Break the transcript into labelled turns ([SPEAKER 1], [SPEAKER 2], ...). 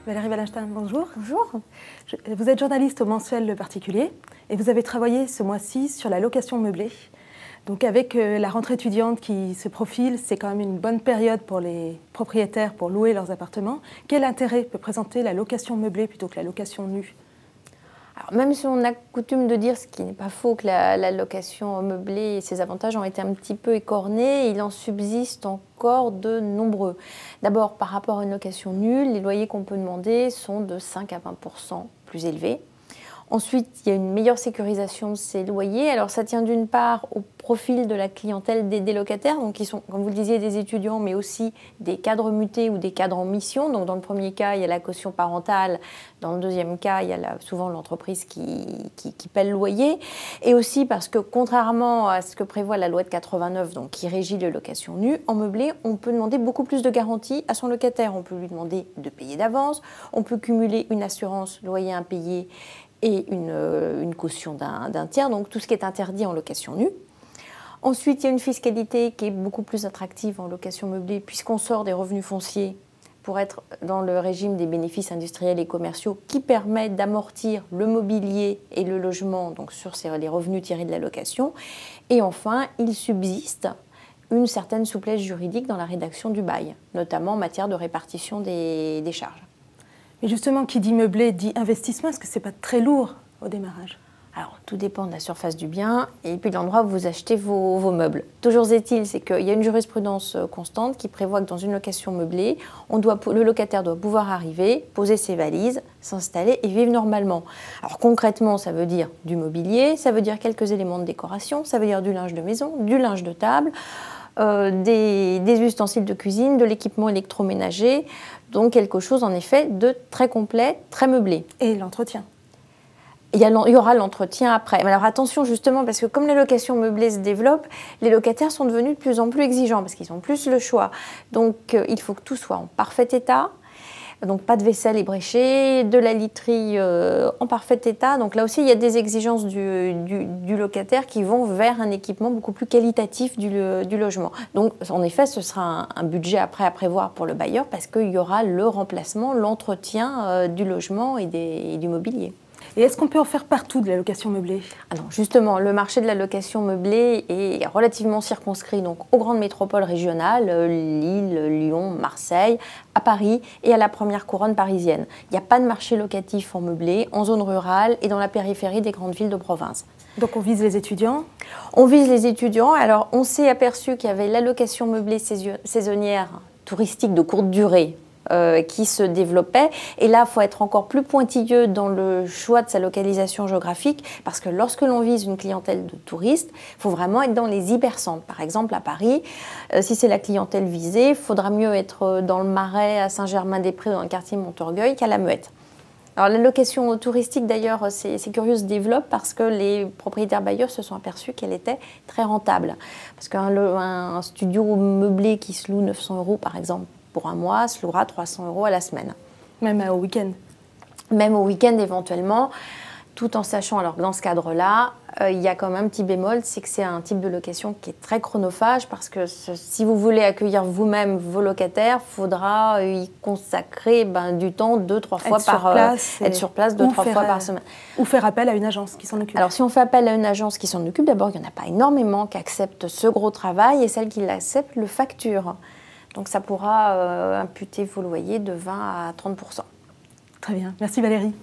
[SPEAKER 1] Valérie Wallenstein, bonjour.
[SPEAKER 2] Bonjour.
[SPEAKER 1] Vous êtes journaliste au mensuel Le Particulier et vous avez travaillé ce mois-ci sur la location meublée. Donc avec la rentrée étudiante qui se profile, c'est quand même une bonne période pour les propriétaires pour louer leurs appartements. Quel intérêt peut présenter la location meublée plutôt que la location nue ?
[SPEAKER 2] Alors, même si on a coutume de dire, ce qui n'est pas faux, que la location meublée et ses avantages ont été un petit peu écornés, il en subsiste encore de nombreux. D'abord, par rapport à une location nue, les loyers qu'on peut demander sont de 5 à 20% plus élevés. Ensuite, il y a une meilleure sécurisation de ces loyers. Alors, ça tient d'une part au profil de la clientèle des locataires, donc qui sont, comme vous le disiez, des étudiants, mais aussi des cadres mutés ou des cadres en mission. Donc, dans le premier cas, il y a la caution parentale. Dans le deuxième cas, il y a souvent l'entreprise qui paie le loyer. Et aussi parce que, contrairement à ce que prévoit la loi de 89, donc qui régit les locations nues, en meublé, on peut demander beaucoup plus de garanties à son locataire. On peut lui demander de payer d'avance, on peut cumuler une assurance loyer impayé et une caution d'un tiers, donc tout ce qui est interdit en location nue. Ensuite, il y a une fiscalité qui est beaucoup plus attractive en location meublée puisqu'on sort des revenus fonciers pour être dans le régime des bénéfices industriels et commerciaux qui permet d'amortir le mobilier et le logement donc sur les revenus tirés de la location. Et enfin, il subsiste une certaine souplesse juridique dans la rédaction du bail, notamment en matière de répartition des charges.
[SPEAKER 1] Mais justement, qui dit meublé dit investissement. Est-ce que ce n'est pas très lourd au démarrage ?
[SPEAKER 2] Alors, tout dépend de la surface du bien et puis de l'endroit où vous achetez vos meubles. Toujours est-il, c'est qu'il y a une jurisprudence constante qui prévoit que dans une location meublée, le locataire doit pouvoir arriver, poser ses valises, s'installer et vivre normalement. Alors concrètement, ça veut dire du mobilier, ça veut dire quelques éléments de décoration, ça veut dire du linge de maison, du linge de table, des ustensiles de cuisine, de l'équipement électroménager, donc quelque chose en effet de très complet, très meublé.
[SPEAKER 1] Et l'entretien ?
[SPEAKER 2] Il y aura l'entretien après. Mais alors attention justement, parce que comme les locations meublées se développent, les locataires sont devenus de plus en plus exigeants parce qu'ils ont plus le choix. Donc il faut que tout soit en parfait état. Donc pas de vaisselle ébréchée, de la literie en parfait état. Donc là aussi, il y a des exigences du locataire qui vont vers un équipement beaucoup plus qualitatif du logement. Donc en effet, ce sera un budget après à prévoir pour le bailleur parce qu'il y aura le remplacement, l'entretien du logement et du mobilier.
[SPEAKER 1] Et est-ce qu'on peut en faire partout de la location meublée ?
[SPEAKER 2] Ah non, justement, le marché de la location meublée est relativement circonscrit donc aux grandes métropoles régionales, Lille, Lyon, Marseille, à Paris et à la première couronne parisienne. Il n'y a pas de marché locatif en meublé, en zone rurale et dans la périphérie des grandes villes de province.
[SPEAKER 1] Donc on vise les étudiants ?
[SPEAKER 2] On vise les étudiants. Alors on s'est aperçu qu'il y avait la location meublée saisonnière touristique de courte durée, qui se développait. Et là, il faut être encore plus pointilleux dans le choix de sa localisation géographique parce que lorsque l'on vise une clientèle de touristes, il faut vraiment être dans les hypercentres. Par exemple, à Paris, si c'est la clientèle visée, il faudra mieux être dans le Marais, à Saint-Germain-des-Prés, dans le quartier Montorgueil, qu'à la Muette. Alors, la location touristique, d'ailleurs, c'est curieux, se développe parce que les propriétaires bailleurs se sont aperçus qu'elle était très rentable. Parce qu'un studio meublé qui se loue 900 €, par exemple, pour un mois, se louera 300 € à la semaine.
[SPEAKER 1] Même au week-end ?
[SPEAKER 2] Même au week-end éventuellement, tout en sachant, alors dans ce cadre-là, il y a quand même un petit bémol, c'est que c'est un type de location qui est très chronophage parce que si vous voulez accueillir vous-même vos locataires, il faudra y consacrer du temps 2-3 fois être sur place 2-3 fois par semaine.
[SPEAKER 1] Ou faire appel à une agence qui s'en occupe.
[SPEAKER 2] Alors si on fait appel à une agence qui s'en occupe, d'abord il n'y en a pas énormément qui acceptent ce gros travail et celles qui l'acceptent le facturent. Donc ça pourra imputer vos loyers de 20 à 30%.
[SPEAKER 1] Très bien. Merci Valérie.